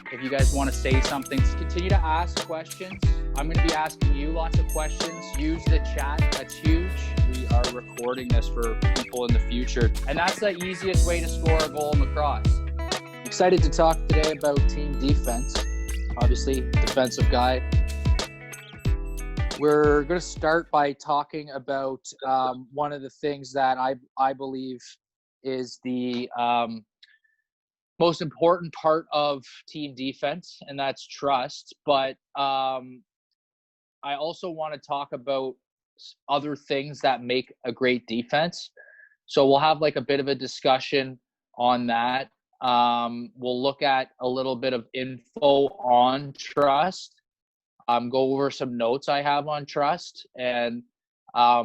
If you guys want to say something, continue to ask questions. I'm going to be asking you lots of questions. Use the chat. That's huge. We are recording this for people in the future. And that's the easiest way to score a goal in lacrosse. Excited to talk today about team defense. Obviously, defensive guy. We're going to start by talking about one of the things that I believe is the most important part of team defense, and that's trust. But I also want to talk about other things that make a great defense. So we'll have like a bit of a discussion on that. We'll look at a little bit of info on trust. Go over some notes I have on trust. And I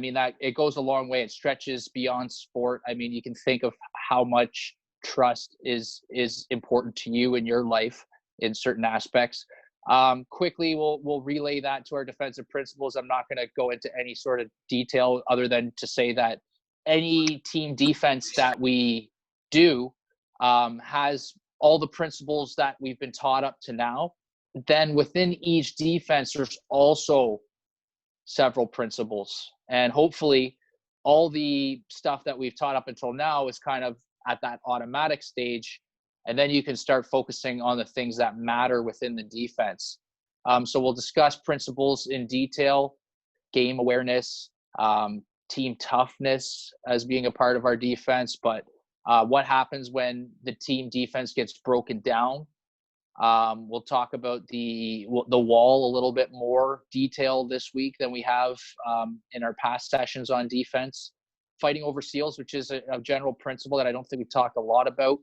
mean, that it goes a long way. It stretches beyond sport. I mean, you can think of how much trust is important to you in your life in certain aspects. Quickly, we'll relay that to our defensive principles. I'm not going to go into any sort of detail other than to say that any team defense that we do has all the principles that we've been taught up to now. Then within each defense, there's also several principles. And hopefully all the stuff that we've taught up until now is kind of at that automatic stage, and then you can start focusing on the things that matter within the defense. So we'll discuss principles in detail, game awareness, team toughness as being a part of our defense, but what happens when the team defense gets broken down. We'll talk about the wall a little bit more detail this week than we have in our past sessions on defense. Fighting over seals, which is a general principle that I don't think we've talked a lot about.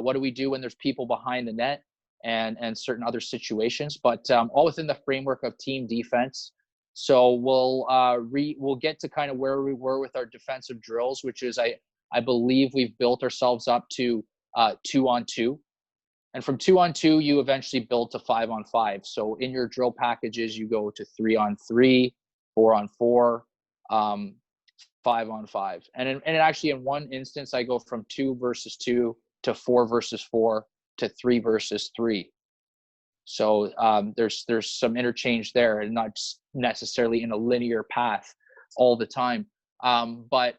What do we do when there's people behind the net and certain other situations, but all within the framework of team defense. So we'll get to kind of where we were with our defensive drills, which is I believe we've built ourselves up to 2-on-2. And from 2-on-2, you eventually build to 5-on-5. So in your drill packages, you go to 3-on-3, 4-on-4, 5-on-5. And actually in one instance, I go from 2 versus 2 to 4 versus 4 to 3 versus 3. So there's some interchange there, and not necessarily in a linear path all the time. But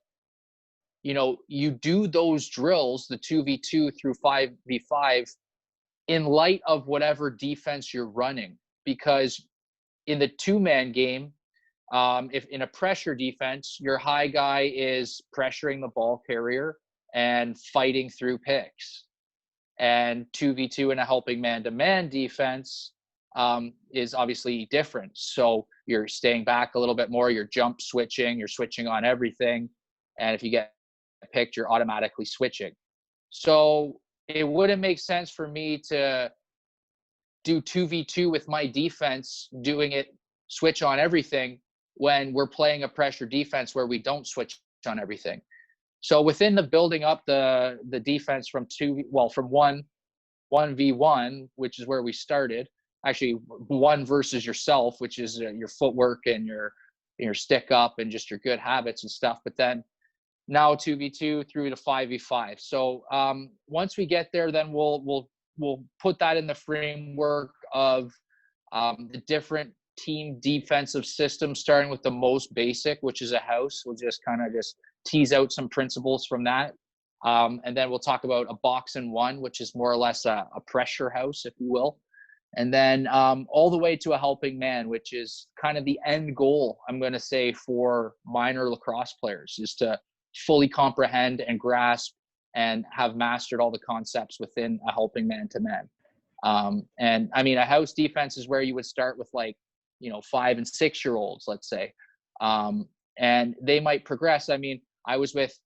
you do those drills, the 2v2 through 5v5, in light of whatever defense you're running, because in the two-man game, if in a pressure defense, your high guy is pressuring the ball carrier and fighting through picks, and 2v2 in a helping man-to-man defense is obviously different. So you're staying back a little bit more, you're jump switching, you're switching on everything, and if you get picked, you're automatically switching. So it wouldn't make sense for me to do 2v2 with my defense, doing it switch on everything, when we're playing a pressure defense where we don't switch on everything. So within the building up the defense from 1v1, which is where we started, actually 1 versus yourself, which is your footwork and your stick up and just your good habits and stuff. But then now 2v2 through to 5v5. So once we get there, then we'll put that in the framework of the different team defensive systems, starting with the most basic, which is a house. We'll just kind of tease out some principles from that. And then we'll talk about a box and one, which is more or less a pressure house, if you will. And then all the way to a helping man, which is kind of the end goal, I'm going to say, for minor lacrosse players, is to fully comprehend and grasp and have mastered all the concepts within a helping man-to-man. And I mean, a house defense is where you would start with 5 and 6-year-olds, let's say. And they might progress. I mean, I was with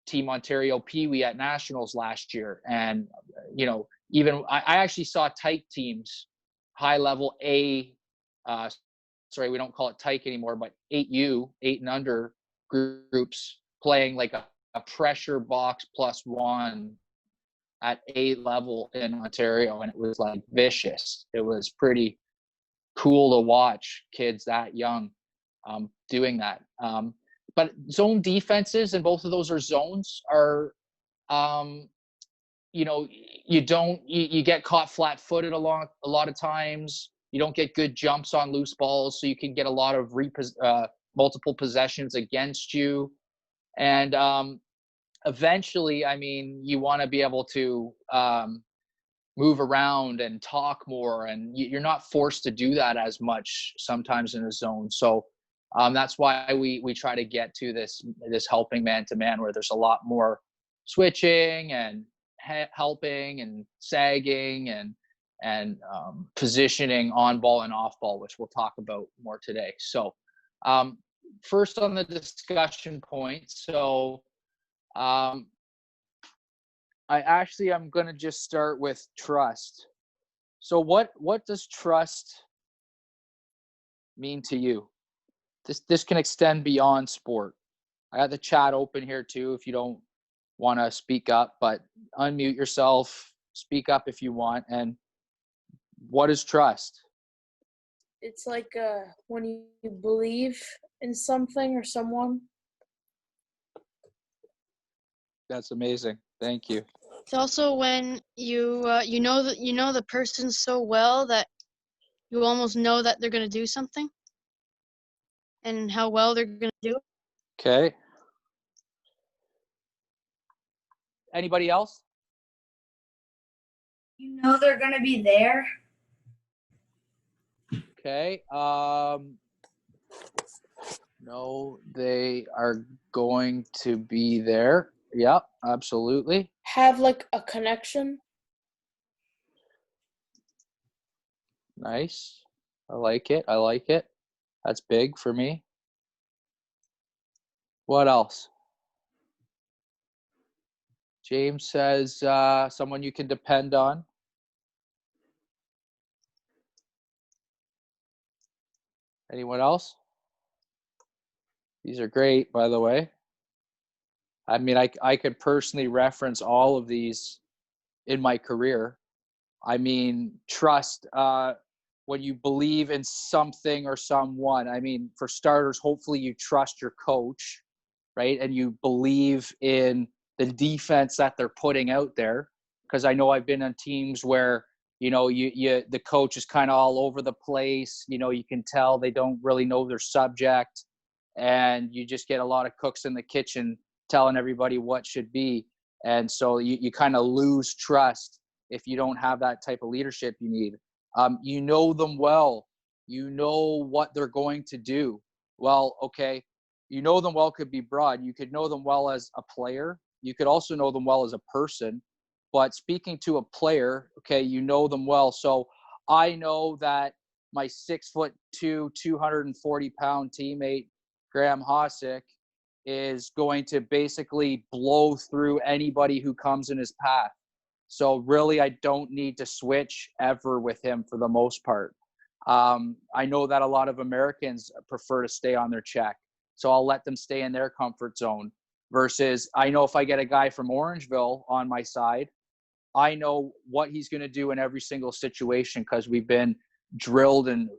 Team Ontario Pee Wee at Nationals last year. And, even I actually saw tyke teams, high level A, we don't call it tyke anymore, but 8U, 8 and under groups playing like a pressure box +1 at A level in Ontario. And it was like vicious. It was pretty cool to watch kids that young doing that. But zone defenses, and both of those are zones, are you get caught flat-footed a lot of times. You don't get good jumps on loose balls, so you can get a lot of multiple possessions against you. And eventually, I mean, you want to be able to move around and talk more, and you're not forced to do that as much sometimes in a zone. So that's why we try to get to this helping man-to-man, where there's a lot more switching and helping and sagging and positioning on ball and off ball, which we'll talk about more today. So first on the discussion point, so I'm going to just start with trust. So what does trust mean to you? This can extend beyond sport. I got the chat open here too if you don't want to speak up, but unmute yourself, speak up if you want. And what is trust? It's like when you believe in something or someone. That's amazing. Thank you. It's also when you know the person so well that you almost know that they're going to do something and how well they're going to do it. Okay. Anybody else? You know they're going to be there. Okay. No, they are going to be there. Yep, absolutely. Have like a connection. Nice. I like it. That's big for me. What else? James says someone you can depend on. Anyone else? These are great, by the way. I mean, I could personally reference all of these in my career. I mean, trust, when you believe in something or someone. I mean, for starters, hopefully you trust your coach, right? And you believe in the defense that they're putting out there. Because I know I've been on teams where, the coach is kind of all over the place. You can tell they don't really know their subject. And you just get a lot of cooks in the kitchen telling everybody what should be. And so you kind of lose trust if you don't have that type of leadership you need. You know them well. You know what they're going to do. Well, okay, you know them well could be broad. You could know them well as a player. You could also know them well as a person. But speaking to a player, okay, you know them well. So I know that my 6'2", 240-pound teammate, Graham Hosick, is going to basically blow through anybody who comes in his path. So really, I don't need to switch ever with him for the most part. I know that a lot of Americans prefer to stay on their check. So I'll let them stay in their comfort zone versus I know if I get a guy from Orangeville on my side, I know what he's going to do in every single situation because we've been drilled and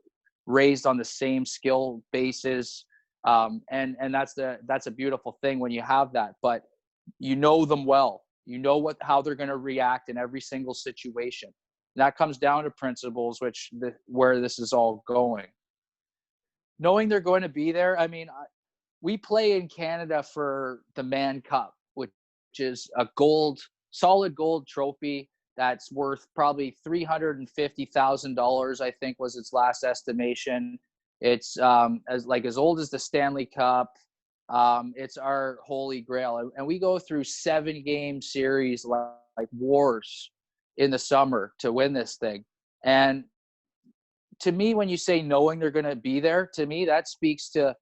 raised on the same skill basis. And that's a beautiful thing when you have that, but you know them well. You know how they're going to react in every single situation. And that comes down to principles, where this is all going. Knowing they're going to be there. I mean, we play in Canada for the Mann Cup, which is a solid gold trophy that's worth probably $350,000. I think was its last estimation. It's as old as the Stanley Cup. It's our holy grail, and we go through 7-game series like wars in the summer to win this thing. And to me, when you say knowing they're going to be there, to me that speaks to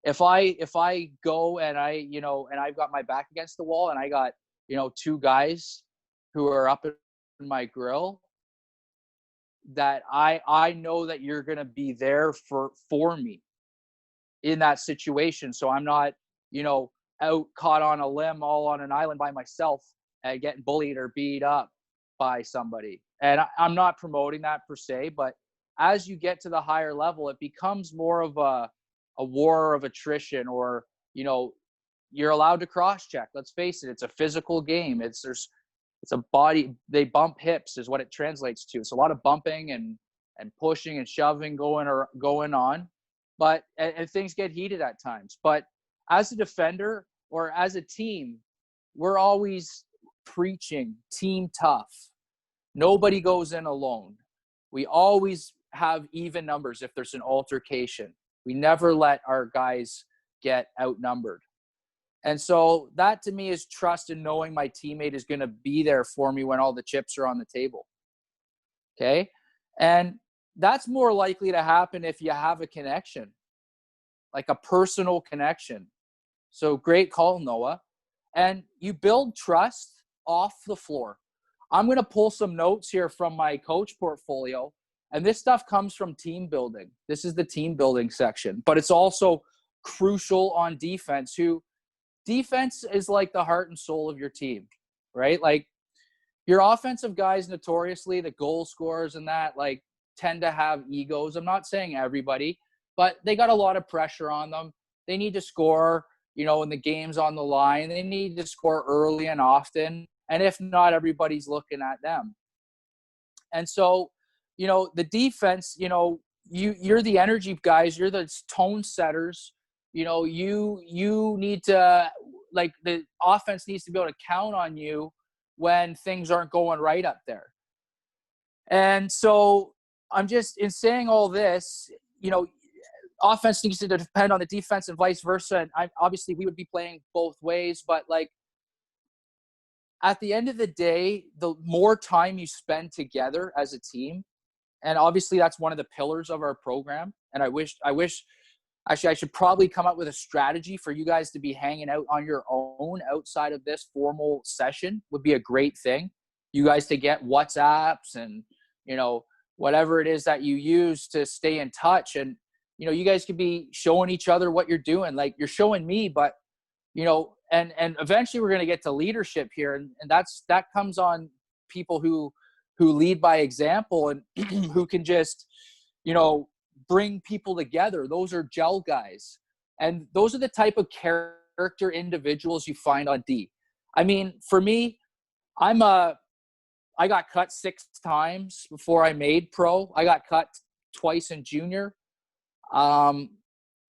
if I go and and I've got my back against the wall and I got 2 guys who are up in my grill, that I know that you're going to be there for me in that situation. So I'm not, out caught on a limb all on an island by myself and getting bullied or beat up by somebody. And I'm not promoting that per se, but as you get to the higher level, it becomes more of a war of attrition, or, you're allowed to cross check. Let's face it. It's a physical game. There's It's a body, they bump hips is what it translates to. It's a lot of bumping and pushing and shoving going on. But and things get heated at times. But as a defender or as a team, we're always preaching team tough. Nobody goes in alone. We always have even numbers if there's an altercation. We never let our guys get outnumbered. And so that to me is trust in knowing my teammate is going to be there for me when all the chips are on the table. Okay. And that's more likely to happen if you have a connection, like a personal connection. So great call, Noah. And you build trust off the floor. I'm going to pull some notes here from my coach portfolio. And this stuff comes from team building. This is the team building section. But it's also crucial on defense. Defense is like the heart and soul of your team, right? Like your offensive guys, notoriously, the goal scorers and that, like, tend to have egos. I'm not saying everybody, but they got a lot of pressure on them. They need to score, when the game's on the line. They need to score early and often. And if not, everybody's looking at them. And so, the defense, you're the energy guys. You're the tone setters. You need to, like, the offense needs to be able to count on you when things aren't going right up there. And so I'm just, in saying all this, offense needs to depend on the defense and vice versa. And obviously we would be playing both ways, but like at the end of the day, the more time you spend together as a team, and obviously that's one of the pillars of our program. And I wish actually I should probably come up with a strategy for you guys to be hanging out on your own outside of this formal session would be a great thing. You guys to get WhatsApps and, whatever it is that you use to stay in touch. And, you guys could be showing each other what you're doing. Like you're showing me, but, and eventually we're going to get to leadership here. And that comes on people who lead by example and who can just, bring people together. Those are gel guys. And those are the type of character individuals you find on D. I mean, for me, I got cut 6 times before I made pro. I got cut twice in junior. I'm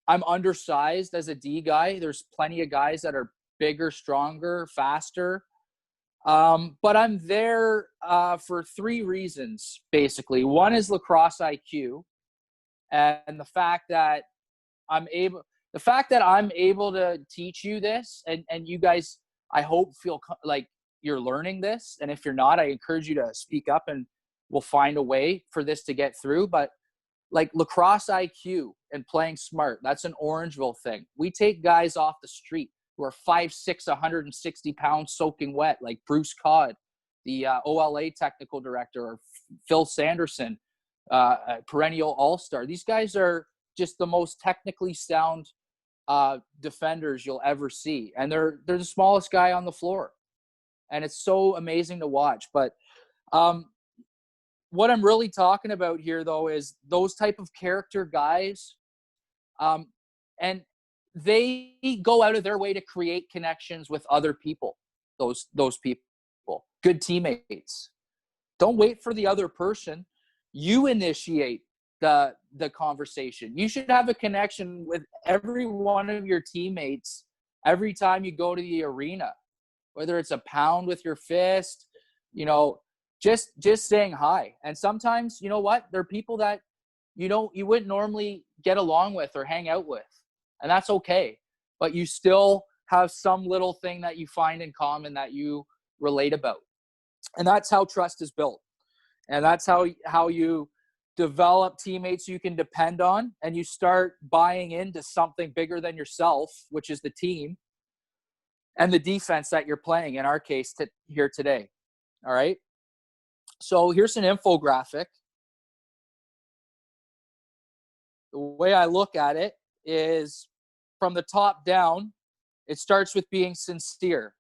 undersized as a D guy. There's plenty of guys that are bigger, stronger, faster. But I'm there for 3 reasons, basically. One is lacrosse IQ. And the fact that I'm able to teach you this and you guys, I hope, feel like you're learning this. And if you're not, I encourage you to speak up and we'll find a way for this to get through. But like lacrosse IQ and playing smart, that's an Orangeville thing. We take guys off the street who are 5'6", 160 pounds soaking wet, like Bruce Codd, the OLA technical director, or Phil Sanderson, a perennial all-star. These guys are just the most technically sound defenders you'll ever see. And they're the smallest guy on the floor. And it's so amazing to watch. But what I'm really talking about here, though, is those type of character guys. And they go out of their way to create connections with other people, those people, good teammates. Don't wait for the other person. You initiate the conversation. You should have a connection with every one of your teammates every time you go to the arena, whether it's a pound with your fist, just saying hi. And sometimes, you know what? There are people that you wouldn't normally get along with or hang out with, and that's okay. But you still have some little thing that you find in common that you relate about. And that's how trust is built. And that's how you develop teammates you can depend on, and you start buying into something bigger than yourself, which is the team and the defense that you're playing, in our case here today. All right? So here's an infographic. The way I look at it is from the top down, it starts with being sincere.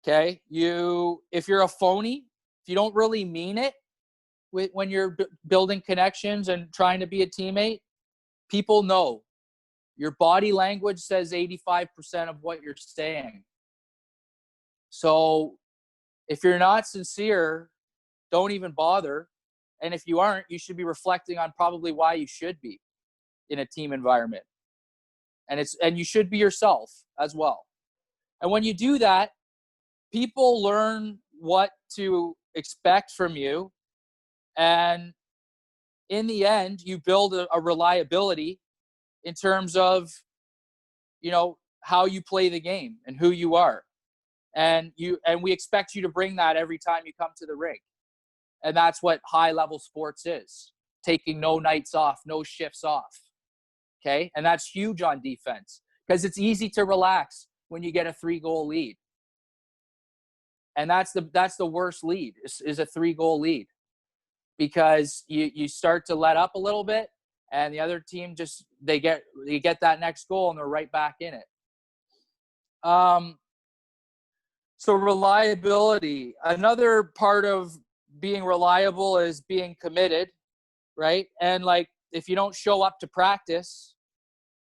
Okay? If you're a phony, if you don't really mean it when you're building connections and trying to be a teammate, people know. Your body language says 85% of what you're saying. So If you're not sincere, don't even bother. And if you aren't, you should be reflecting on probably why you should be in a team environment. And you should be yourself as well. And when you do that, people learn what to expect from you. And in the end, you build a reliability in terms of, how you play the game and who you are. And we expect you to bring that every time you come to the rink. And that's what high level sports is. Taking no nights off, no shifts off. Okay? And that's huge on defense because it's easy to relax when you get a 3-goal lead. And that's the worst lead is a 3-goal lead, because you start to let up a little bit and the other team they get that next goal and they're right back in it. So reliability, another part of being reliable is being committed, right? And like, if you don't show up to practice,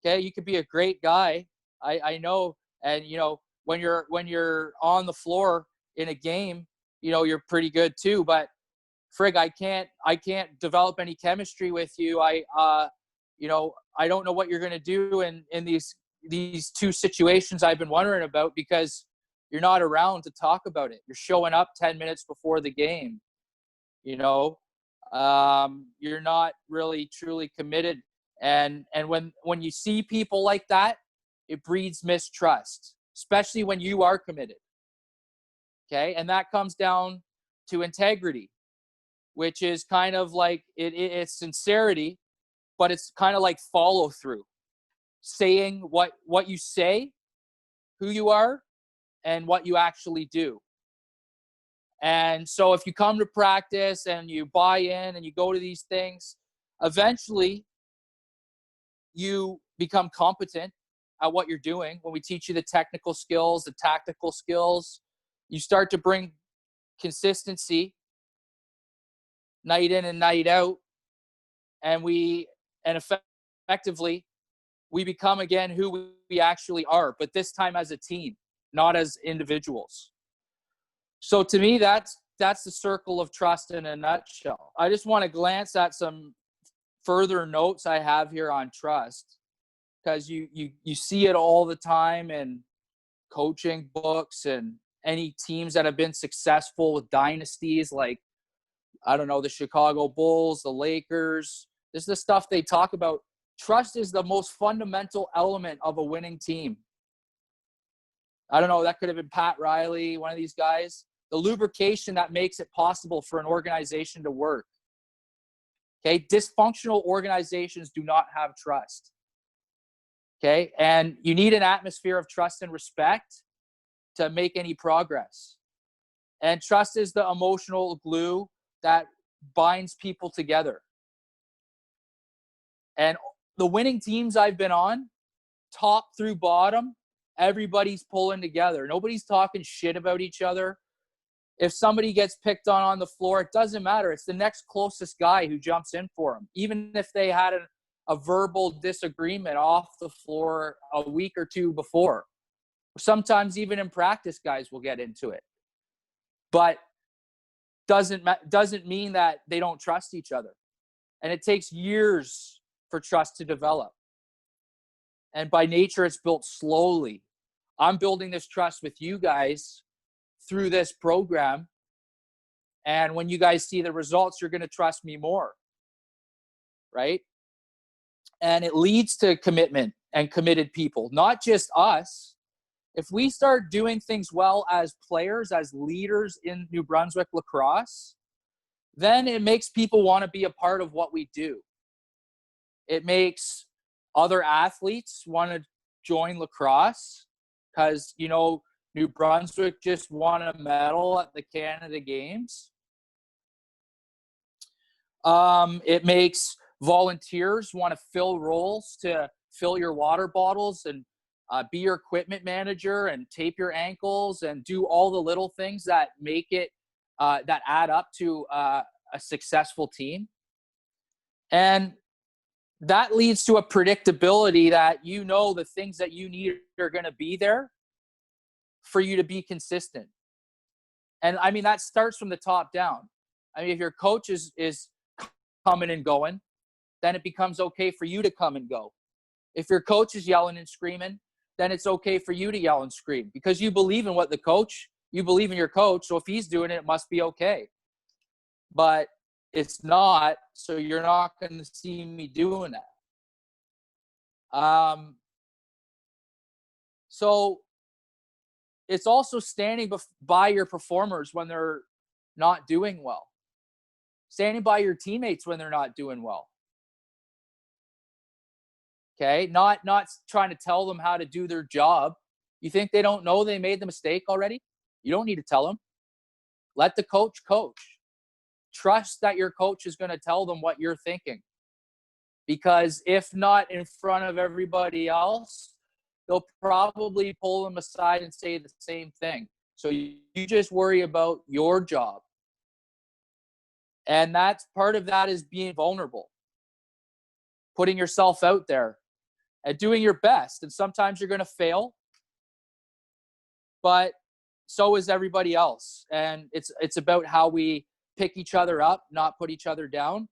okay, you could be a great guy. I know. And, when you're on the floor in a game, you're pretty good too, but frig, I can't develop any chemistry with you. I don't know what you're going to do in these two situations I've been wondering about, because you're not around to talk about it. You're showing up 10 minutes before the game. You're not really truly committed. And when you see people like that, it breeds mistrust, especially when you are committed. Okay. And that comes down to integrity, which is kind of like it's sincerity, but it's kind of like follow through, saying what you say, who you are, and what you actually do. And so if you come to practice and you buy in and you go to these things, eventually you become competent at what you're doing. When we teach you the technical skills, the tactical skills, you start to bring consistency night in and night out. And effectively, we become again who we actually are, but this time as a team, not as individuals. So to me, that's the circle of trust in a nutshell. I just want to glance at some further notes I have here on trust, because you see it all the time in coaching books and any teams that have been successful with dynasties, like, I don't know, the Chicago Bulls, the Lakers. This is the stuff they talk about. Trust is the most fundamental element of a winning team. I don't know, that could have been Pat Riley, one of these guys. The lubrication that makes it possible for an organization to work. Okay, dysfunctional organizations do not have trust. Okay, and you need an atmosphere of trust and respect to make any progress. And trust is the emotional glue that binds people together. And the winning teams I've been on, top through bottom, everybody's pulling together. Nobody's talking shit about each other. If somebody gets picked on the floor, it doesn't matter. It's the next closest guy who jumps in for them, even if they had a verbal disagreement off the floor a week or two before. Sometimes even in practice, guys will get into it. But doesn't mean that they don't trust each other. And it takes years for trust to develop. And by nature, it's built slowly. I'm building this trust with you guys through this program. And when you guys see the results, you're going to trust me more. Right? And it leads to commitment and committed people, not just us. If we start doing things well as players, as leaders in New Brunswick lacrosse, then it makes people want to be a part of what we do. It makes other athletes want to join lacrosse because, New Brunswick just won a medal at the Canada Games. It makes volunteers want to fill roles to fill your water bottles and be your equipment manager and tape your ankles and do all the little things that make it that add up to a successful team. And that leads to a predictability that the things that you need are going to be there for you to be consistent. And I mean, that starts from the top down. I mean, if your coach is coming and going, then it becomes okay for you to come and go. If your coach is yelling and screaming, then it's okay for you to yell and scream because you believe in you believe in your coach. So if he's doing it, it must be okay. But it's not, so you're not going to see me doing that. So it's also standing by your performers when they're not doing well. Standing by your teammates when they're not doing well. Okay? Not trying to tell them how to do their job. You think they don't know they made the mistake already? You don't need to tell them. Let the coach coach. Trust that your coach is going to tell them what you're thinking. Because if not in front of everybody else, they'll probably pull them aside and say the same thing. So you just worry about your job. And that's part of that is being vulnerable. Putting yourself out there and doing your best. And sometimes you're going to fail. But so is everybody else. And it's about how we pick each other up, not put each other down.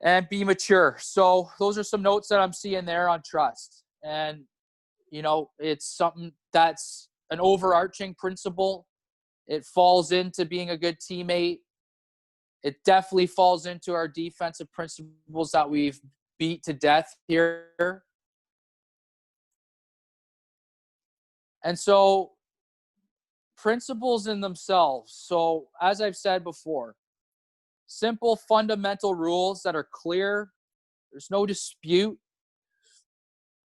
And be mature. So those are some notes that I'm seeing there on trust. And, you know, it's something that's an overarching principle. It falls into being a good teammate. It definitely falls into our defensive principles that we've beat to death here. And so principles in themselves. So as I've said before, simple fundamental rules that are clear. There's no dispute,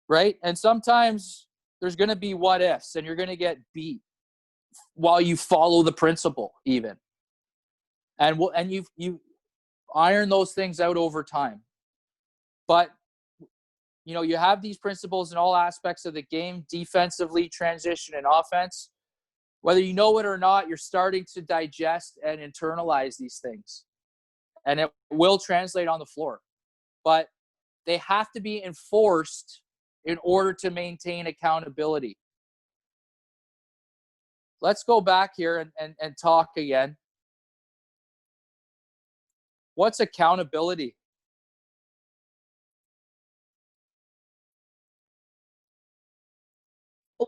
right? And sometimes there's going to be what ifs and you're going to get beat while you follow the principle even. And you iron those things out over time. But, you know, you have these principles in all aspects of the game, defensively, transition, and offense. Whether you know it or not, you're starting to digest and internalize these things. And it will translate on the floor. But they have to be enforced in order to maintain accountability. Let's go back here and talk again. What's accountability?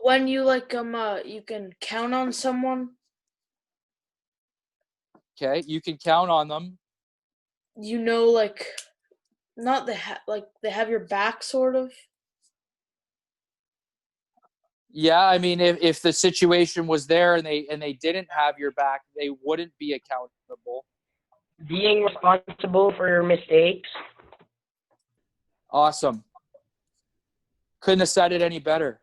When you you can count on someone. Okay, you can count on them. You know, not they have your back, sort of. Yeah, I mean, if the situation was there and they didn't have your back, they wouldn't be accountable. Being responsible for your mistakes. Awesome. Couldn't have said it any better.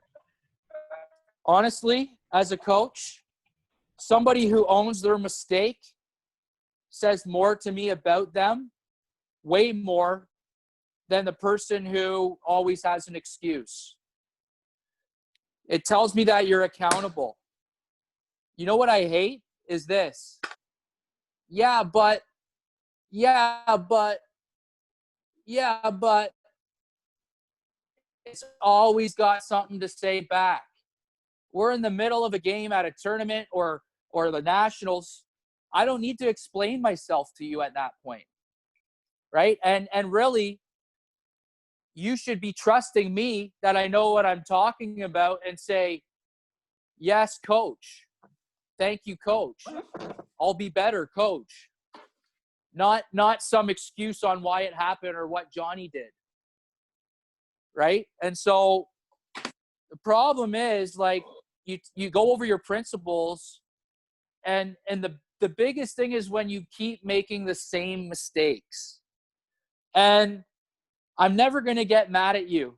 Honestly, as a coach, somebody who owns their mistake says more to me about them, way more than the person who always has an excuse. It tells me that you're accountable. You know what I hate is this. Yeah, but it's always got something to say back. We're in the middle of a game at a tournament or the Nationals. I don't need to explain myself to you at that point. Right? And really, you should be trusting me that I know what I'm talking about and say, yes, coach. Thank you, coach. I'll be better, coach. Not some excuse on why it happened or what Johnny did. Right? And so the problem is, like, you go over your principles and the biggest thing is when you keep making the same mistakes. And I'm never going to get mad at you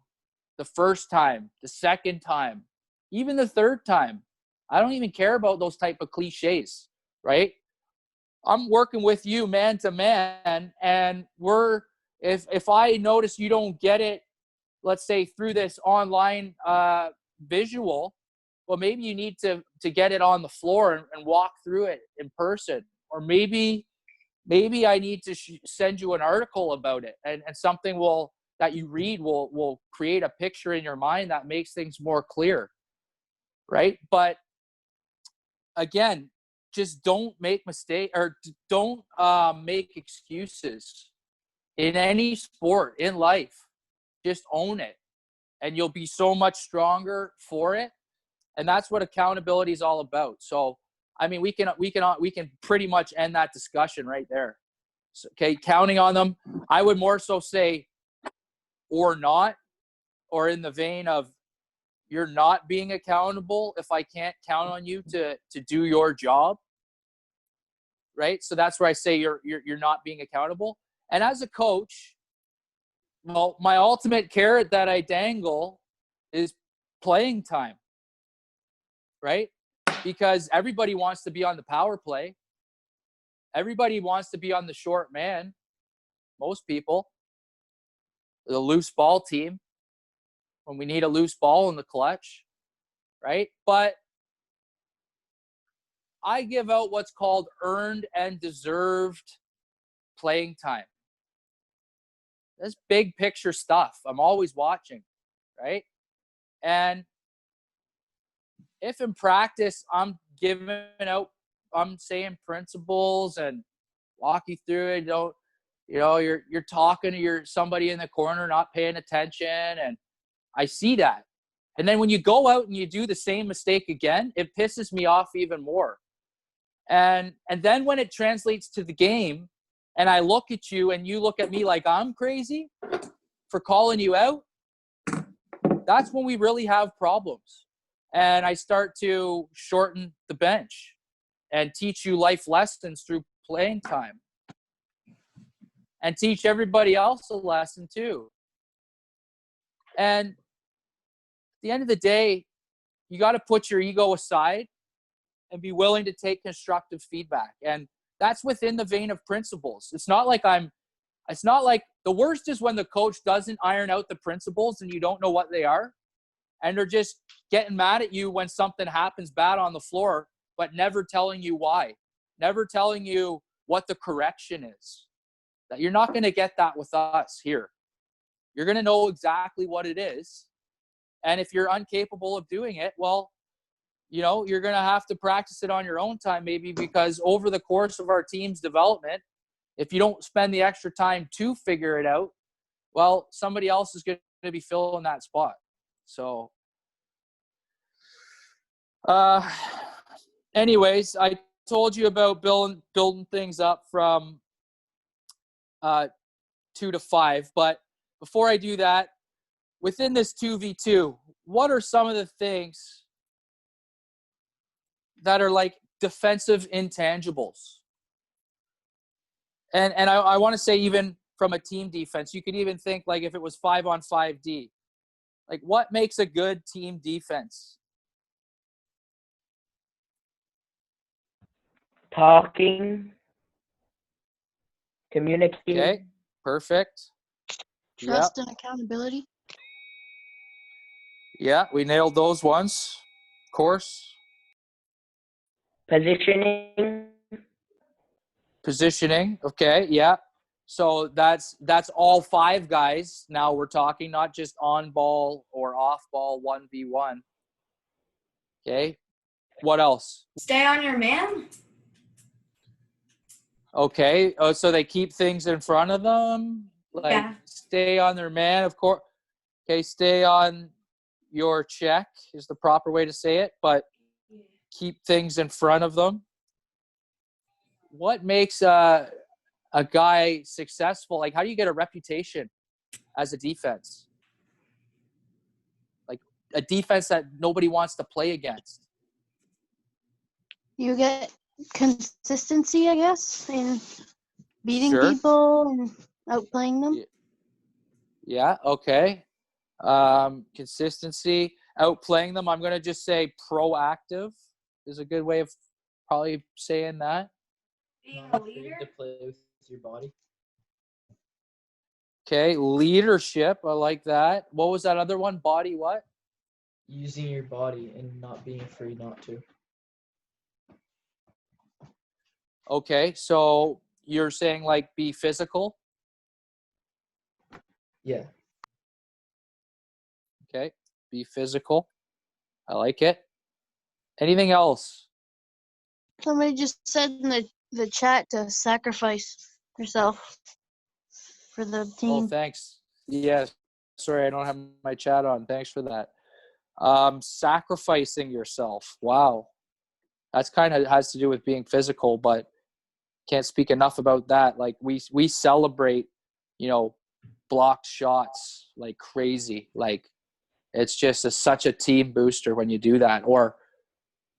the first time, the second time, even the third time. I don't even care about those type of cliches, right? I'm working with you man to man, and if I notice you don't get it, let's say through this online visual, well, maybe you need to get it on the floor and walk through it in person. Or maybe I need to send you an article about it, and something that you read will create a picture in your mind that makes things more clear, right? But again, just don't make don't make excuses in any sport in life. Just own it, and you'll be so much stronger for it. And that's what accountability is all about. So, I mean, we can pretty much end that discussion right there. So, okay, counting on them. I would more so say, or not, or in the vein of, you're not being accountable if I can't count on you to do your job, right? So that's where I say you're not being accountable. And as a coach, well, my ultimate carrot that I dangle is playing time, right? Because everybody wants to be on the power play. Everybody wants to be on the short man. Most people, the loose ball team, when we need a loose ball in the clutch, right? But I give out what's called earned and deserved playing time. That's big picture stuff. I'm always watching, right? And if in practice I'm I'm saying principles and walk you through it, you're talking to somebody in the corner not paying attention, and I see that. And then when you go out and you do the same mistake again, it pisses me off even more. And then when it translates to the game, and I look at you and you look at me like I'm crazy for calling you out, that's when we really have problems. And I start to shorten the bench and teach you life lessons through playing time. And teach everybody else a lesson too. And at the end of the day, you got to put your ego aside and be willing to take constructive feedback. And that's within the vein of principles. It's not like the worst is when the coach doesn't iron out the principles and you don't know what they are. And they're just getting mad at you when something happens bad on the floor, but never telling you why, never telling you what the correction is. That you're not going to get that with us here. You're going to know exactly what it is. And if you're incapable of doing it, well, you're going to have to practice it on your own time, maybe, because over the course of our team's development, if you don't spend the extra time to figure it out, well, somebody else is going to be filling that spot. So, anyways, I told you about building things up from 2 to 5. But before I do that, within this 2v2, what are some of the things that are like defensive intangibles? And I want to say, even from a team defense, you could even think like if it was 5-on-5D, like what makes a good team defense? Talking, communicating. Okay, perfect. Trust and accountability. Yeah, we nailed those ones. Of course. Positioning. Okay, yeah. So that's all 5 guys. Now we're talking, not just on ball or off ball 1v1. Okay. What else? Stay on your man. Okay. Oh, so they keep things in front of them. Like Yeah. stay on their man, of course. Okay, stay on your check is the proper way to say it, but keep things in front of them. What makes a guy successful? Like, how do you get a reputation as a defense? Like a defense that nobody wants to play against. You get consistency, I guess, in beating Sure. people and outplaying them. Yeah, okay. Consistency, outplaying them. I'm going to just say proactive is a good way of probably saying that. Being a Not afraid leader. to play with your body. Okay, leadership. I like that. What was that other one? Body what? Using your body and not being afraid not to. Okay, so you're saying like be physical? Yeah. Okay, be physical. I like it. Anything else? Somebody just said in the chat to sacrifice yourself for the Oh, team. thanks. Yes. Sorry, I don't have my chat on. Thanks for that. Sacrificing yourself. Wow. That's kind of has to do with being physical, but can't speak enough about that. Like we celebrate, blocked shots like crazy. Like it's just such a team booster when you do that. Or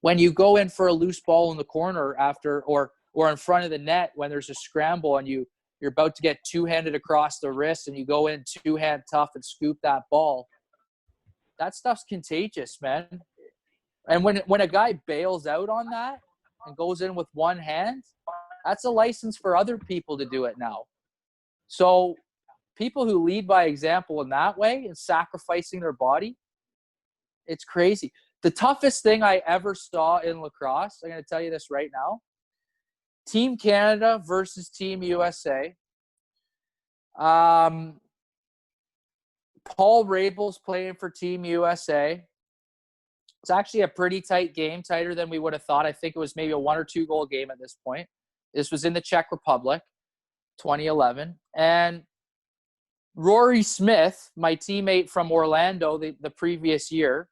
when you go in for a loose ball in the corner after, or in front of the net when there's a scramble and you're about to get two-handed across the wrist and you go in two-hand tough and scoop that ball. That stuff's contagious, man. And when a guy bails out on that and goes in with one hand, that's a license for other people to do it now. So people who lead by example in that way and sacrificing their body, it's crazy. The toughest thing I ever saw in lacrosse, I'm going to tell you this right now, Team Canada versus Team USA. Paul Rabel's playing for Team USA. It's actually a pretty tight game, tighter than we would have thought. I think it was maybe a 1 or 2 goal game at this point. This was in the Czech Republic, 2011. And Rory Smith, my teammate from Orlando the previous year,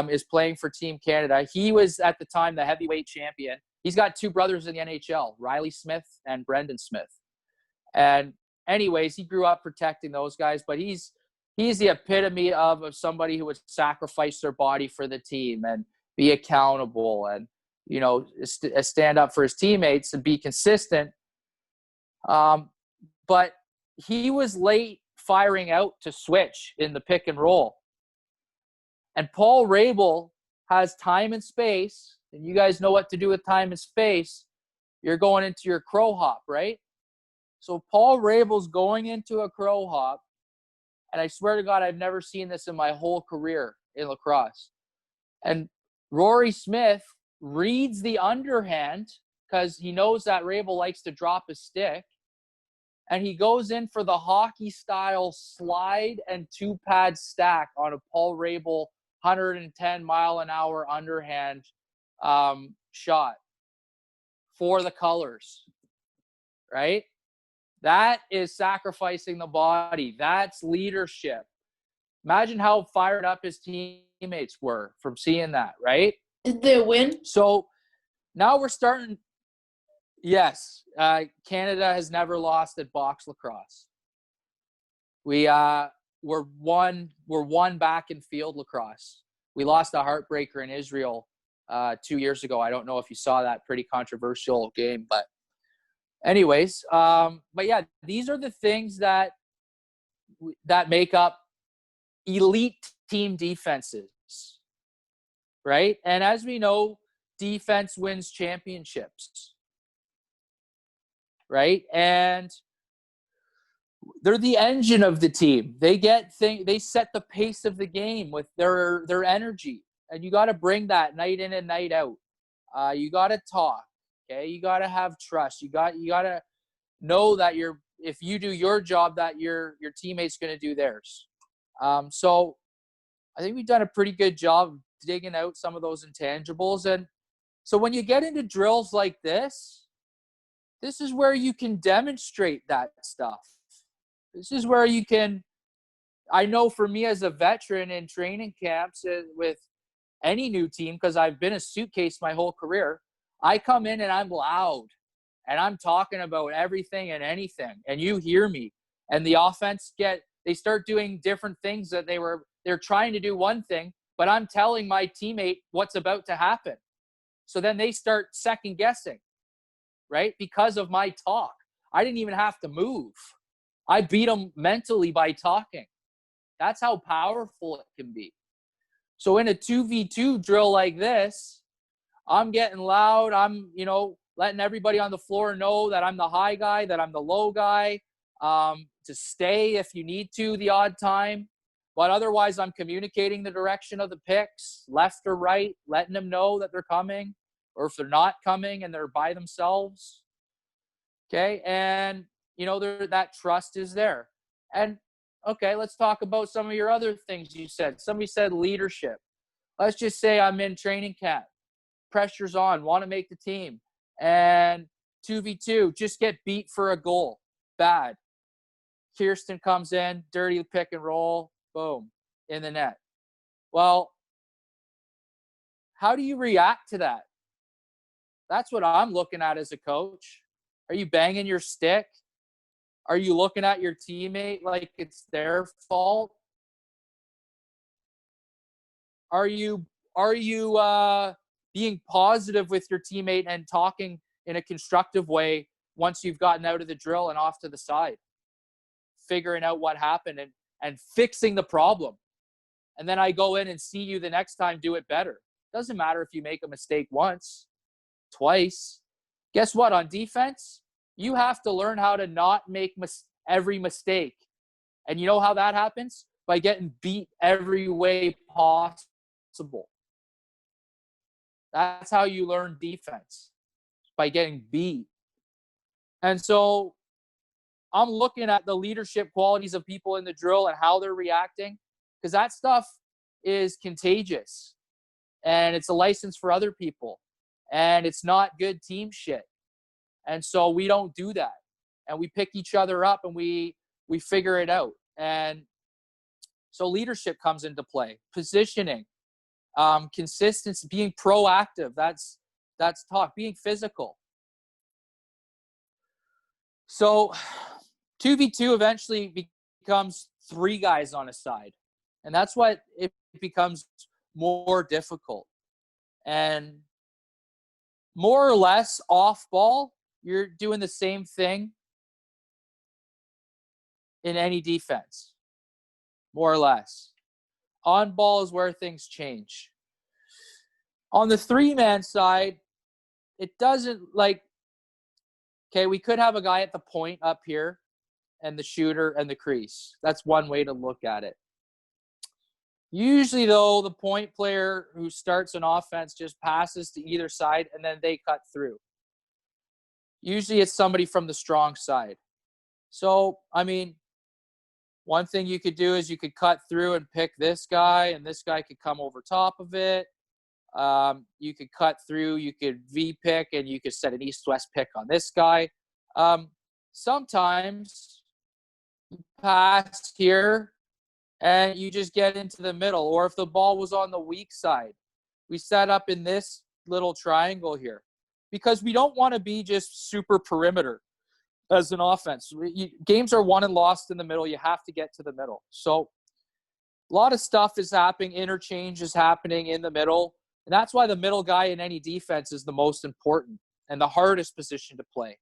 is playing for Team Canada. He was at the time the heavyweight champion. He's got 2 brothers in the NHL, Riley Smith and Brendan Smith. And anyways, he grew up protecting those guys, but he's the epitome of somebody who would sacrifice their body for the team and be accountable and, stand up for his teammates and be consistent. But he was late firing out to switch in the pick and roll. And Paul Rabel has time and space, and you guys know what to do with time and space. You're going into your crow hop, right? So Paul Rabel's going into a crow hop, and I swear to God, I've never seen this in my whole career in lacrosse. And Rory Smith reads the underhand because he knows that Rabel likes to drop his stick. And he goes in for the hockey-style slide and 2-pad stack on a Paul Rabel 110-mile-an-hour underhand shot for the colors, right? That is sacrificing the body. That's leadership. Imagine how fired up his teammates were from seeing that, right? Did they win? So now we're starting. Yes, Canada has never lost at box lacrosse. We're one back in field lacrosse. We lost a heartbreaker in Israel 2 years ago. I don't know if you saw that pretty controversial game, but anyways, but yeah, these are the things that make up elite team defenses, right? And as we know, defense wins championships, right? And they're the engine of the team. They set the pace of the game with their energy, and you got to bring that night in and night out. You got to talk, okay? You got to have trust. You got to know that if you do your job, that your teammate's going to do theirs. So I think we've done a pretty good job of digging out some of those intangibles. And so when you get into drills like this is where you can demonstrate that stuff. This is where you can, I know for me as a veteran in training camps with any new team, because I've been a suitcase my whole career, I come in and I'm loud and I'm talking about everything and anything, and you hear me. And the offense they start doing different things that they're trying to do one thing, but I'm telling my teammate what's about to happen. So then they start second guessing, right? Because of my talk. I didn't even have to move. I beat them mentally by talking. That's how powerful it can be. So in a 2v2 drill like this, I'm getting loud. I'm, letting everybody on the floor know that I'm the high guy, that I'm the low guy, to stay if you need to the odd time. But otherwise, I'm communicating the direction of the picks, left or right, letting them know that they're coming, or if they're not coming and they're by themselves. Okay, and, that trust is there. And, okay, let's talk about some of your other things you said. Somebody said leadership. Let's just say I'm in training camp. pressure's on, want to make the team, and 2v2, just get beat for a goal. Bad. Kirsten comes in, dirty pick and roll, boom, in the net. Well, how do you react to that? That's what I'm looking at as a coach. Are you banging your stick? Are you looking at your teammate like it's their fault? Are you being positive with your teammate and talking in a constructive way once you've gotten out of the drill and off to the side, figuring out what happened and fixing the problem? And then I go in and see you the next time do it better. Doesn't matter if you make a mistake once, twice. Guess what? On defense, you have to learn how to not make every mistake. And you know how that happens? By getting beat every way possible. That's how you learn defense, by getting beat. And so I'm looking at the leadership qualities of people in the drill and how they're reacting, because that stuff is contagious and it's a license for other people and it's not good team shit. And so we don't do that, and we pick each other up and we figure it out. And so leadership comes into play, positioning, consistency, being proactive. That's talk, being physical. So 2v2 eventually becomes 3 guys on a side. And that's what it becomes more difficult. And more or less off ball, you're doing the same thing in any defense, more or less. On ball is where things change. On the 3-man side, it doesn't okay, we could have a guy at the point up here and the shooter and the crease. That's one way to look at it. Usually, though, the point player who starts an offense just passes to either side and then they cut through. Usually it's somebody from the strong side. So, I mean, one thing you could do is you could cut through and pick this guy, and this guy could come over top of it. You could cut through, you could V-pick, and you could set an east-west pick on this guy. Sometimes you pass here, and you just get into the middle. Or if the ball was on the weak side, we set up in this little triangle here. Because we don't want to be just super perimeter as an offense. Games are won and lost in the middle. You have to get to the middle. So a lot of stuff is happening. Interchange is happening in the middle. And that's why the middle guy in any defense is the most important and the hardest position to play.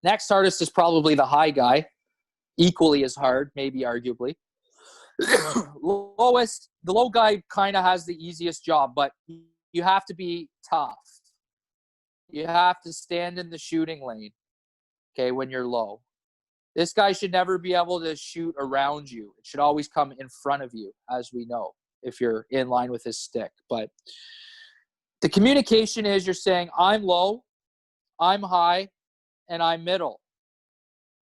Next hardest is probably the high guy. Equally as hard, maybe arguably. The low guy kind of has the easiest job, but you have to be tough. You have to stand in the shooting lane, okay, when you're low. This guy should never be able to shoot around you. It should always come in front of you, as we know, if you're in line with his stick. But the communication is you're saying, I'm low, I'm high, and I'm middle.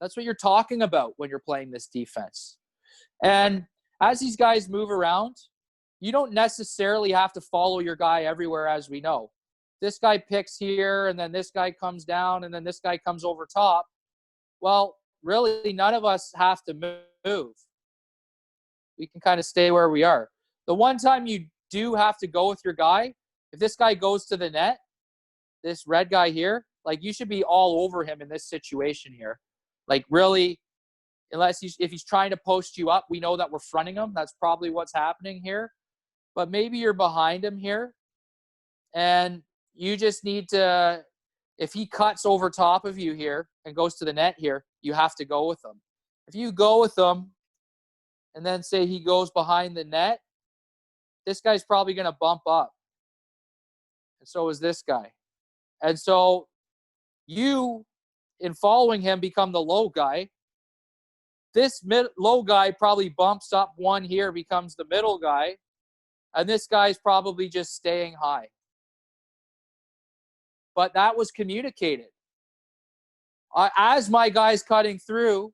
That's what you're talking about when you're playing this defense. And as these guys move around, you don't necessarily have to follow your guy everywhere, as we know. This guy picks here, and then this guy comes down, and then this guy comes over top. Well, really, none of us have to move. We can kind of stay where we are. The one time you do have to go with your guy, if this guy goes to the net, this red guy here, you should be all over him in this situation here. Really, if he's trying to post you up, we know that we're fronting him. That's probably what's happening here. But maybe you're behind him here, and you just need to, if he cuts over top of you here and goes to the net here, you have to go with him. If you go with him and then say he goes behind the net, this guy's probably going to bump up. And so is this guy. And so you, in following him, become the low guy. This low guy probably bumps up one here, becomes the middle guy. And this guy's probably just staying high. But that was communicated. As my guy's cutting through,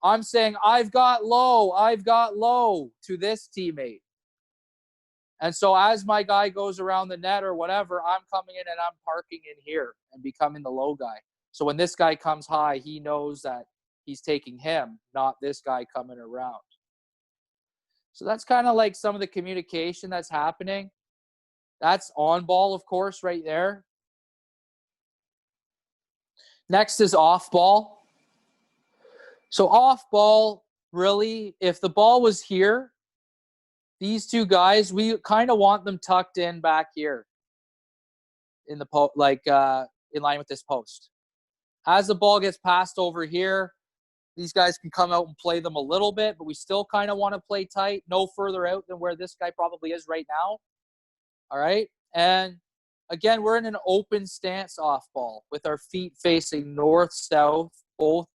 I'm saying, I've got low to this teammate. And so as my guy goes around the net or whatever, I'm coming in and I'm parking in here and becoming the low guy. So when this guy comes high, he knows that he's taking him, not this guy coming around. So that's kind of like some of the communication that's happening. That's on ball, of course, right there. Next is off ball. So off ball, really, if the ball was here, these two guys, we kind of want them tucked in back here in the in line with this post. As the ball gets passed over here, these guys can come out and play them a little bit, but we still kind of want to play tight, no further out than where this guy probably is right now. All right. And again, we're in an open stance off ball with our feet facing north-south, both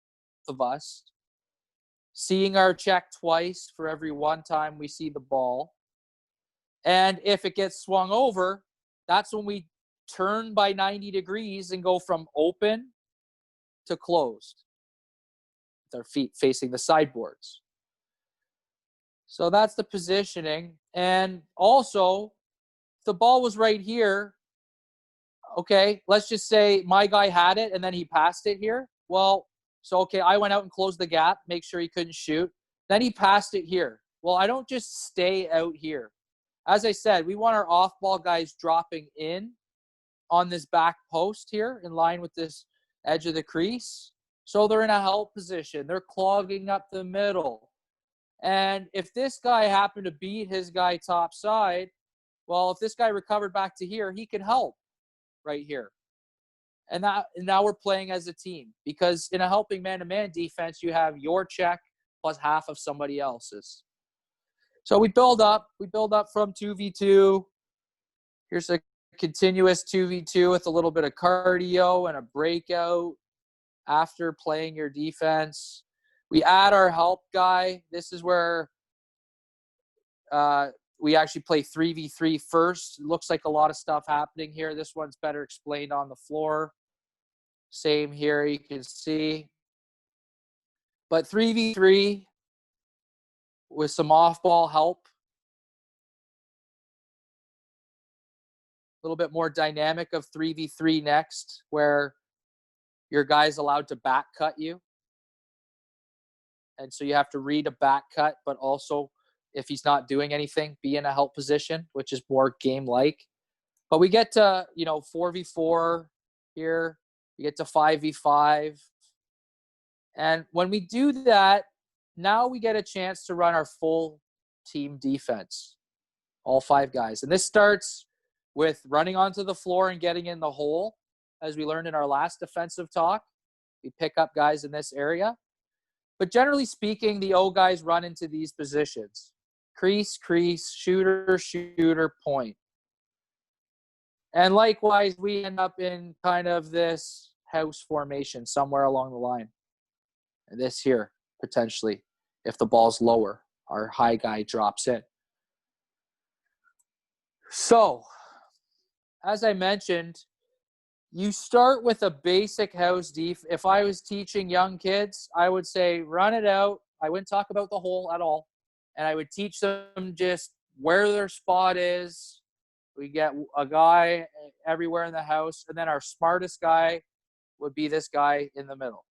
of us. Seeing our check twice for every one time we see the ball. And if it gets swung over, that's when we turn by 90 degrees and go from open to closed with our feet facing the sideboards. So that's the positioning. And also, if the ball was right here, okay, let's just say my guy had it and then he passed it here. Well, so, okay, I went out and closed the gap, make sure he couldn't shoot. Then he passed it here. Well, I don't just stay out here. As I said, we want our off-ball guys dropping in on this back post here in line with this edge of the crease. So they're in a help position. They're clogging up the middle. And if this guy happened to beat his guy top side, well, if this guy recovered back to here, he could help right here. And now we're playing as a team, because in a helping man-to-man defense, you have your check plus half of somebody else's. So we build up from 2v2. Here's a continuous 2v2 with a little bit of cardio and a breakout after playing your defense. We add our help guy. This is where we actually play 3v3 first. It looks like a lot of stuff happening here. This one's better explained on the floor. Same here, you can see. But 3v3 with some off-ball help. A little bit more dynamic of 3v3 next, where your guy's allowed to back cut you. And so you have to read a back cut, but also, if he's not doing anything, be in a help position, which is more game-like. But we get to, 4v4 here. We get to 5v5. And when we do that, now we get a chance to run our full team defense, all 5 guys. And this starts with running onto the floor and getting in the hole, as we learned in our last defensive talk. We pick up guys in this area. But generally speaking, the O guys run into these positions: crease, crease, shooter, shooter, point. And likewise, we end up in kind of this house formation somewhere along the line. And this here, potentially, if the ball's lower, our high guy drops in. So, as I mentioned, you start with a basic house def. If I was teaching young kids, I would say run it out. I wouldn't talk about the hole at all. And I would teach them just where their spot is. We get a guy everywhere in the house. And then our smartest guy would be this guy in the middle.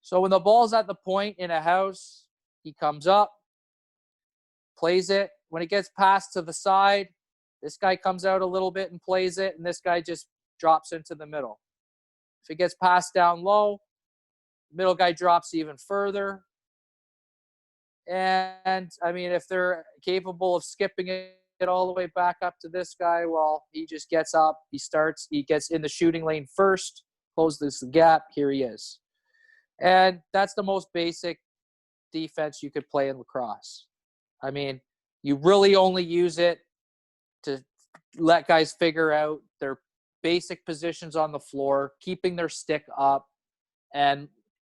So when the ball's at the point in a house, he comes up, plays it. When it gets passed to the side, this guy comes out a little bit and plays it, and this guy just drops into the middle. If it gets passed down low, the middle guy drops even further. And, if they're capable of skipping it all the way back up to this guy, well, he just gets up, he gets in the shooting lane first, closes the gap, here he is. And that's the most basic defense you could play in lacrosse. You really only use it to let guys figure out their basic positions on the floor, keeping their stick up, and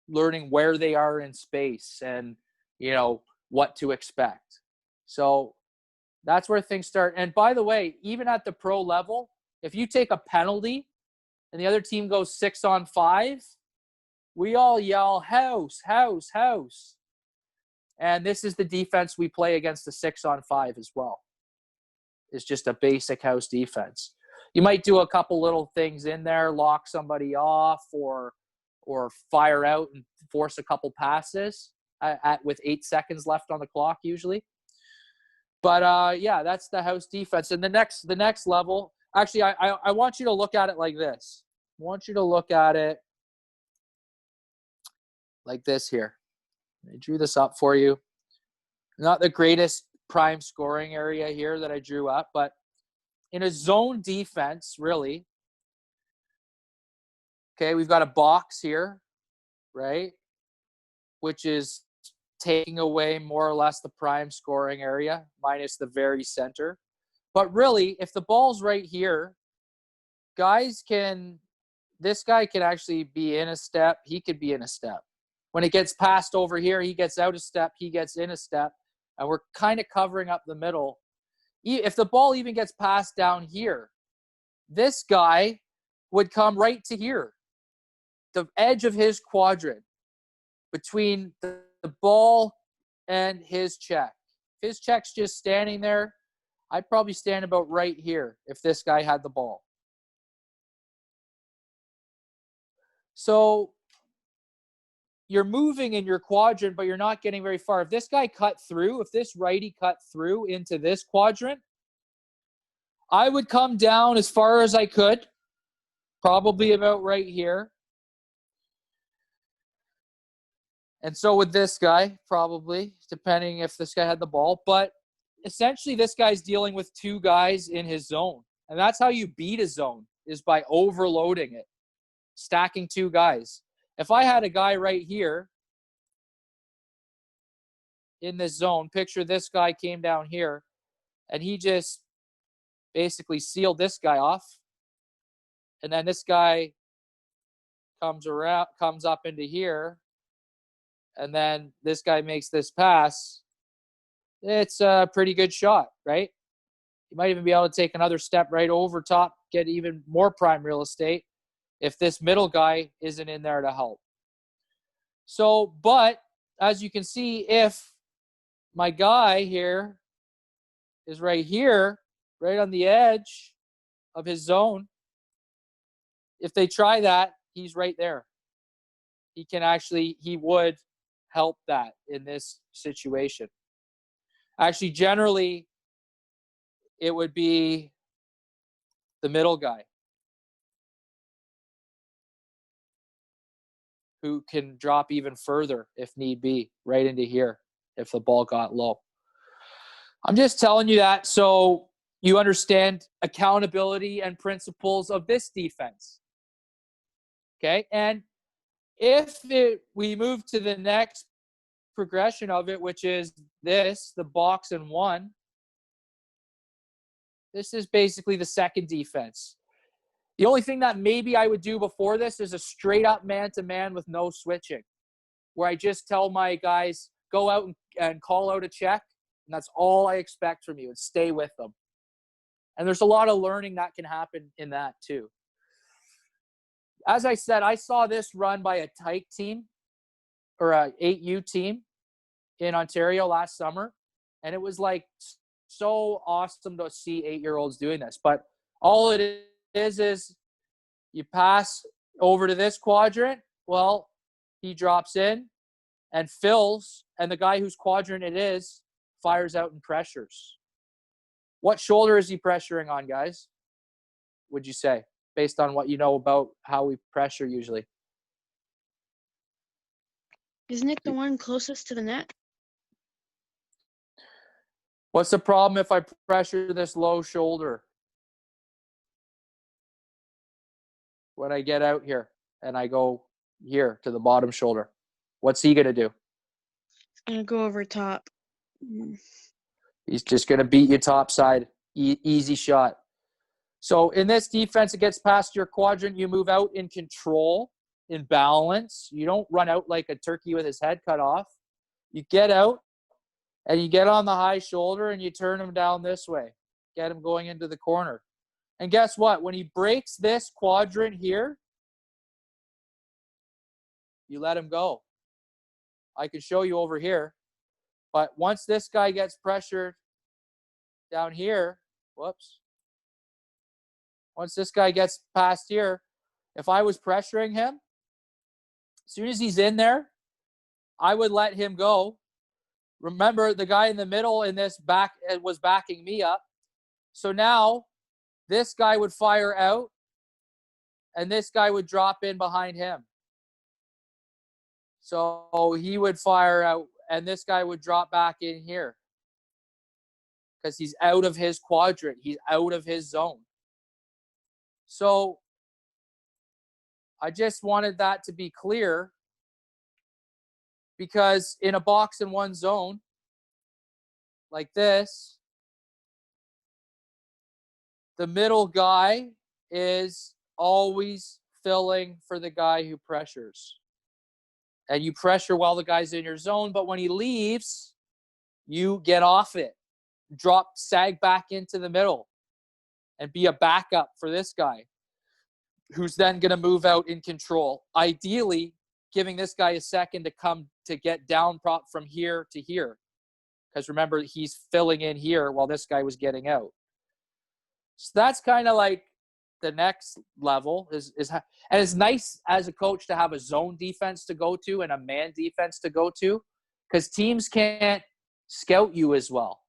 learning where they are in space and, what to expect. So that's where things start. And by the way, even at the pro level, if you take a penalty and the other team goes 6-on-5, we all yell, house, house, house. And this is the defense we play against the 6-on-5 as well. is just a basic house defense. You might do a couple little things in there, lock somebody off, or fire out and force a couple passes with 8 seconds left on the clock usually. But yeah, that's the house defense. And the next level, actually, I want you to look at it like this. I want you to look at it like this here. I drew this up for you. Not the greatest prime scoring area here that I drew up, but in a zone defense, really, okay, we've got a box here, right, which is taking away more or less the prime scoring area minus the very center. But really, if the ball's right here, this guy can actually be in a step. He could be in a step. When it gets passed over here, he gets out a step, he gets in a step, and we're kind of covering up the middle. If the ball even gets passed down here, this guy would come right to here, the edge of his quadrant, between the ball and his check. If his check's just standing there, I'd probably stand about right here if this guy had the ball. So you're moving in your quadrant, but you're not getting very far. If this guy cut through, if this righty cut through into this quadrant, I would come down as far as I could, probably about right here. And so would this guy, probably, depending if this guy had the ball. But essentially, this guy's dealing with 2 guys in his zone. And that's how you beat a zone, is by overloading it, stacking 2 guys. If I had a guy right here in this zone, picture this guy came down here, and he just basically sealed this guy off. And then this guy comes up into here, and then this guy makes this pass. It's a pretty good shot, right? You might even be able to take another step right over top, get even more prime real estate if this middle guy isn't in there to help. So, but as you can see, if my guy here is right here, right on the edge of his zone, if they try that, he's right there. He would help that in this situation. Actually, generally, it would be the middle guy who can drop even further if need be, right into here if the ball got low. I'm just telling you that so you understand accountability and principles of this defense. Okay? And if we move to the next progression of it, which is this, the box and 1, this is basically the second defense. The only thing that maybe I would do before this is a straight up man-to-man with no switching, where I just tell my guys, go out and call out a check, and that's all I expect from you, and stay with them. And there's a lot of learning that can happen in that too. As I said, I saw this run by a Tyke team, or a 8U team in Ontario last summer, and it was like so awesome to see 8-year-olds doing this. But all it is you pass over to this quadrant, well, he drops in and fills, and the guy whose quadrant it is fires out and pressures. What shoulder is he pressuring on, guys, would you say, based on what you know about how we pressure usually? Isn't it the one closest to the net? What's the problem if I pressure this low shoulder when I get out here and I go here to the bottom shoulder? What's he going to do? I'm going to go over top. He's just going to beat you top side. Easy shot. So in this defense, it gets past your quadrant. You move out in control, in balance. You don't run out like a turkey with his head cut off. You get out and you get on the high shoulder and you turn him down this way. Get him going into the corner. And guess what? When he breaks this quadrant here, you let him go. I can show you over here. But once this guy gets pressured down here, Whoops. Once this guy gets past here, if I was pressuring him, as soon as he's in there, I would let him go. Remember, the guy in the middle in this back was backing me up. So now this guy would fire out, and this guy would drop in behind him. So he would fire out, and this guy would drop back in here because he's out of his quadrant. He's out of his zone. So I just wanted that to be clear, because in a box in one zone like this, the middle guy is always filling for the guy who pressures. And you pressure while the guy's in your zone, but when he leaves, you get off it. Sag back into the middle and be a backup for this guy, who's then going to move out in control. Ideally, giving this guy a second to come to get down prop from here to here. Because remember, he's filling in here while this guy was getting out. So that's kind of like the next level and it's nice as a coach to have a zone defense to go to and a man defense to go to, because teams can't scout you as well.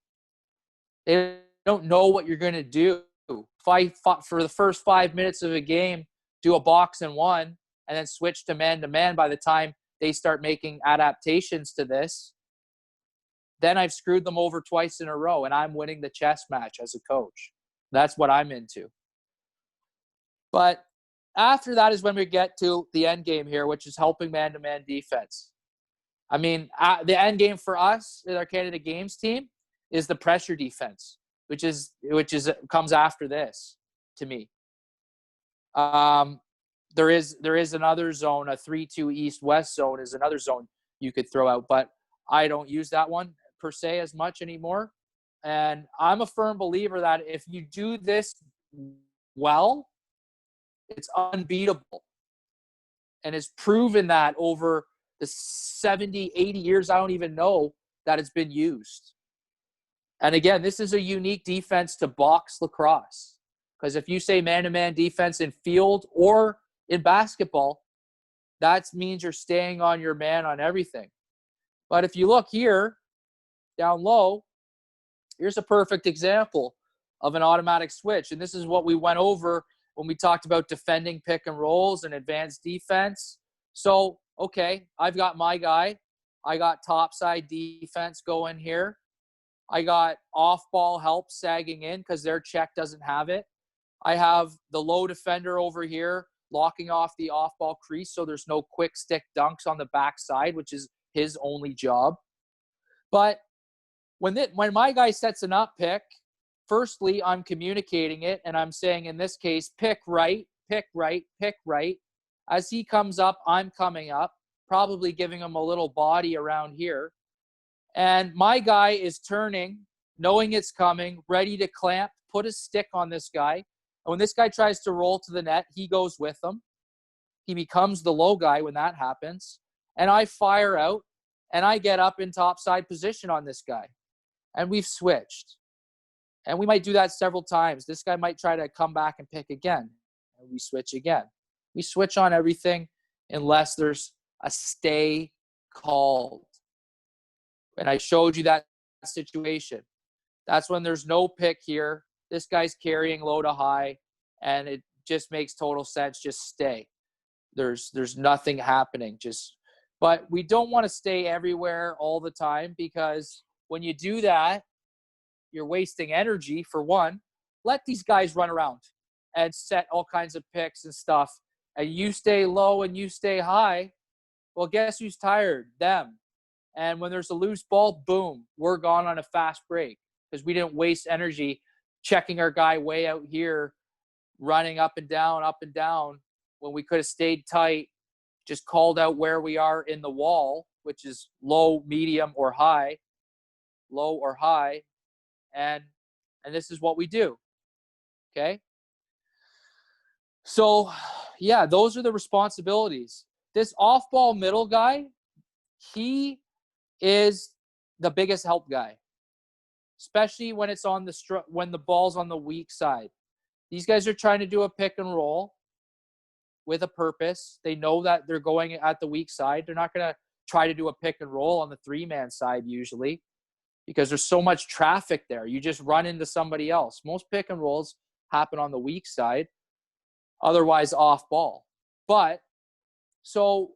They don't know what you're going to do. If I fought for the first 5 minutes of a game, do a box and one, and then switch to man, by the time they start making adaptations to this, then I've screwed them over twice in a row, and I'm winning the chess match as a coach. That's what I'm into. But after that is when we get to the end game here, which is helping man-to-man defense. I mean, the end game for us in our Canada Games team is the pressure defense, which comes after this to me. There is another zone, a 3-2 east-west zone is another zone you could throw out, but I don't use that one per se as much anymore. And I'm a firm believer that if you do this well, it's unbeatable. And it's proven that over the 70, 80 years, I don't even know that it's been used. And again, this is a unique defense to box lacrosse. Because if you say man-to-man defense in field or in basketball, that means you're staying on your man on everything. But if you look here, down low, here's a perfect example of an automatic switch. And this is what we went over when we talked about defending pick and rolls and advanced defense. So, okay, I've got my guy. I got topside defense going here. I got off-ball help sagging in because their check doesn't have it. I have the low defender over here locking off the off-ball crease so there's no quick stick dunks on the backside, which is his only job. But when my guy sets an up pick, firstly, I'm communicating it, and I'm saying, in this case, pick right, pick right, pick right. As he comes up, I'm coming up, probably giving him a little body around here. And my guy is turning, knowing it's coming, ready to clamp, put a stick on this guy. And when this guy tries to roll to the net, he goes with him. He becomes the low guy when that happens. And I fire out, and I get up in topside position on this guy. And we've switched. And we might do that several times. This guy might try to come back and pick again. And we switch again. We switch on everything unless there's a stay called. And I showed you that situation. That's when there's no pick here. This guy's carrying low to high, and it just makes total sense. Just stay. There's nothing happening. But we don't want to stay everywhere all the time, because when you do that, you're wasting energy, for one. Let these guys run around and set all kinds of picks and stuff. And you stay low and you stay high. Well, guess who's tired? Them. And when there's a loose ball, boom, we're gone on a fast break because we didn't waste energy checking our guy way out here, running up and down, when we could have stayed tight, just called out where we are in the wall, which is low, medium, or high, low or high. And this is what we do. Okay. So yeah, those are the responsibilities. This off-ball middle guy, he is the biggest help guy. especially when it's on when the ball's on the weak side. These guys are trying to do a pick and roll with a purpose. They know that they're going at the weak side. They're not going to try to do a pick and roll on the 3-man side usually because there's so much traffic there. You just run into somebody else. Most pick and rolls happen on the weak side, otherwise off ball. But so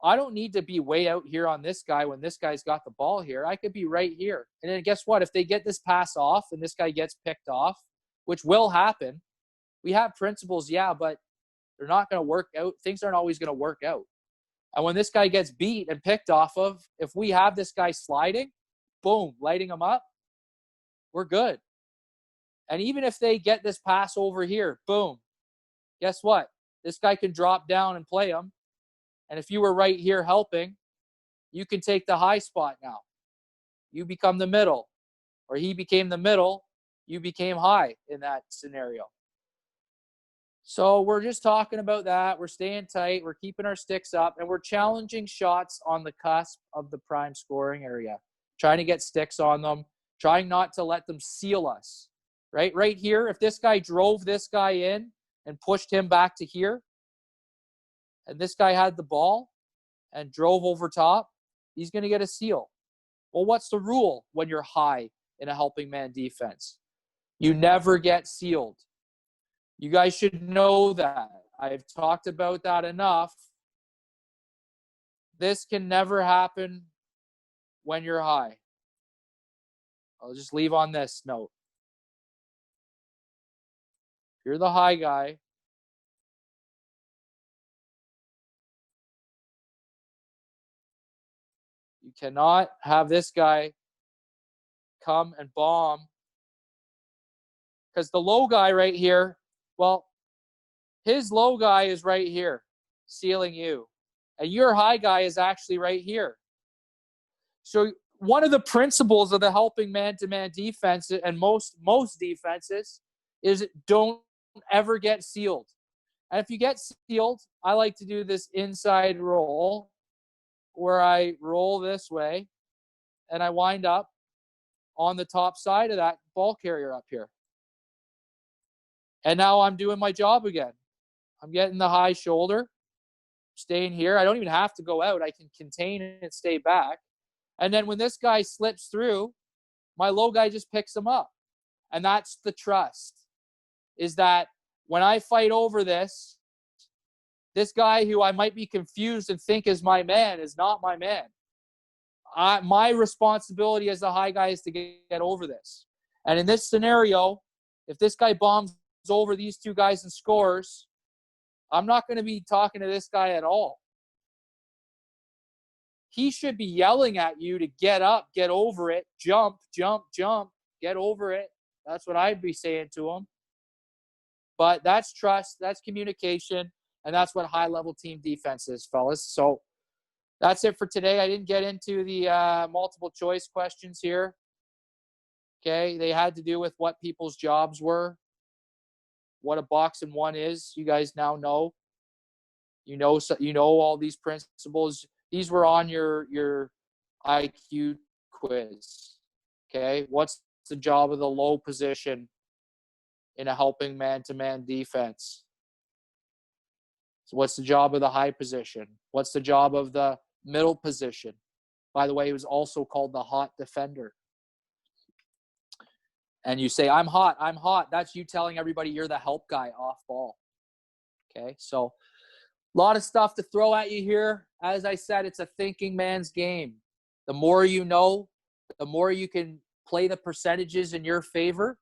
I don't need to be way out here on this guy when this guy's got the ball here. I could be right here. And then guess what? If they get this pass off and this guy gets picked off, which will happen, we have principles, yeah, but they're not going to work out. Things aren't always going to work out. And when this guy gets beat and picked off of, if we have this guy sliding, boom, lighting him up, we're good. And even if they get this pass over here, boom, guess what? This guy can drop down and play him. And if you were right here helping, you can take the high spot now. You become the middle. Or he became the middle, you became high in that scenario. So we're just talking about that. We're staying tight. We're keeping our sticks up. And we're challenging shots on the cusp of the prime scoring area. Trying to get sticks on them. Trying not to let them seal us. Right here, if this guy drove this guy in and pushed him back to here, and this guy had the ball and drove over top, he's going to get a seal. Well, what's the rule when you're high in a helping man defense? You never get sealed. You guys should know that. I've talked about that enough. This can never happen when you're high. I'll just leave on this note. If you're the high guy, you cannot have this guy come and bomb. Because the low guy right here, well, his low guy is right here, sealing you. And your high guy is actually right here. So one of the principles of the helping man-to-man defense, and most defenses, is don't ever get sealed. And if you get sealed, I like to do this inside roll, where I roll this way, and I wind up on the top side of that ball carrier up here. And now I'm doing my job again. I'm getting the high shoulder, staying here. I don't even have to go out. I can contain and stay back. And then when this guy slips through, my low guy just picks him up. And that's the trust, is that when I fight over this guy who I might be confused and think is my man is not my man. My responsibility as the high guy is to get over this. And in this scenario, if this guy bombs over these two guys and scores, I'm not going to be talking to this guy at all. He should be yelling at you to get up, get over it, jump, jump, jump, get over it. That's what I'd be saying to him. But that's trust, that's communication, and that's what high-level team defense is, fellas. So that's it for today. I didn't get into the multiple choice questions here. Okay, they had to do with what people's jobs were, what a box and one is. You guys now know. You know all these principles. These were on your IQ quiz. Okay, what's the job of the low position in a helping man-to-man defense? So what's the job of the high position? What's the job of the middle position? By the way, he was also called the hot defender. And you say, I'm hot. That's you telling everybody you're the help guy off ball. Okay, so a lot of stuff to throw at you here. As I said, it's a thinking man's game. The more you know, the more you can play the percentages in your favor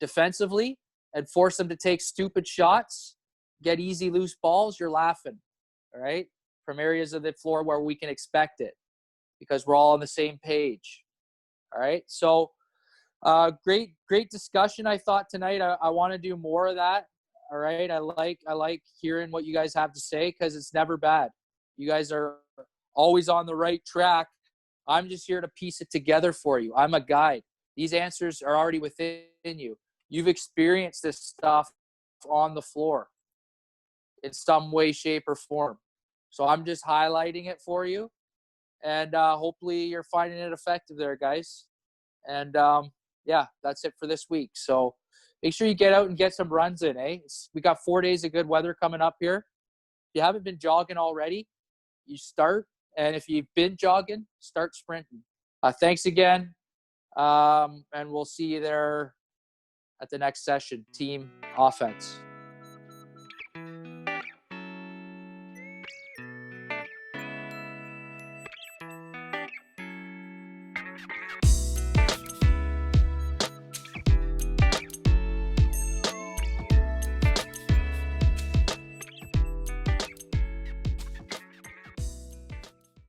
defensively and force them to take stupid shots, get easy loose balls, you're laughing, all right? From areas of the floor where we can expect it because we're all on the same page, all right? So great discussion, I thought, tonight. I want to do more of that, all right? I like hearing what you guys have to say because it's never bad. You guys are always on the right track. I'm just here to piece it together for you. I'm a guide. These answers are already within you. You've experienced this stuff on the floor in some way, shape, or form. So I'm just highlighting it for you. And hopefully you're finding it effective there, guys. And yeah, that's it for this week. So make sure you get out and get some runs in, eh? We got 4 days of good weather coming up here. If you haven't been jogging already, you start. And if you've been jogging, start sprinting. Thanks again. And we'll see you there at the next session. Team Offense.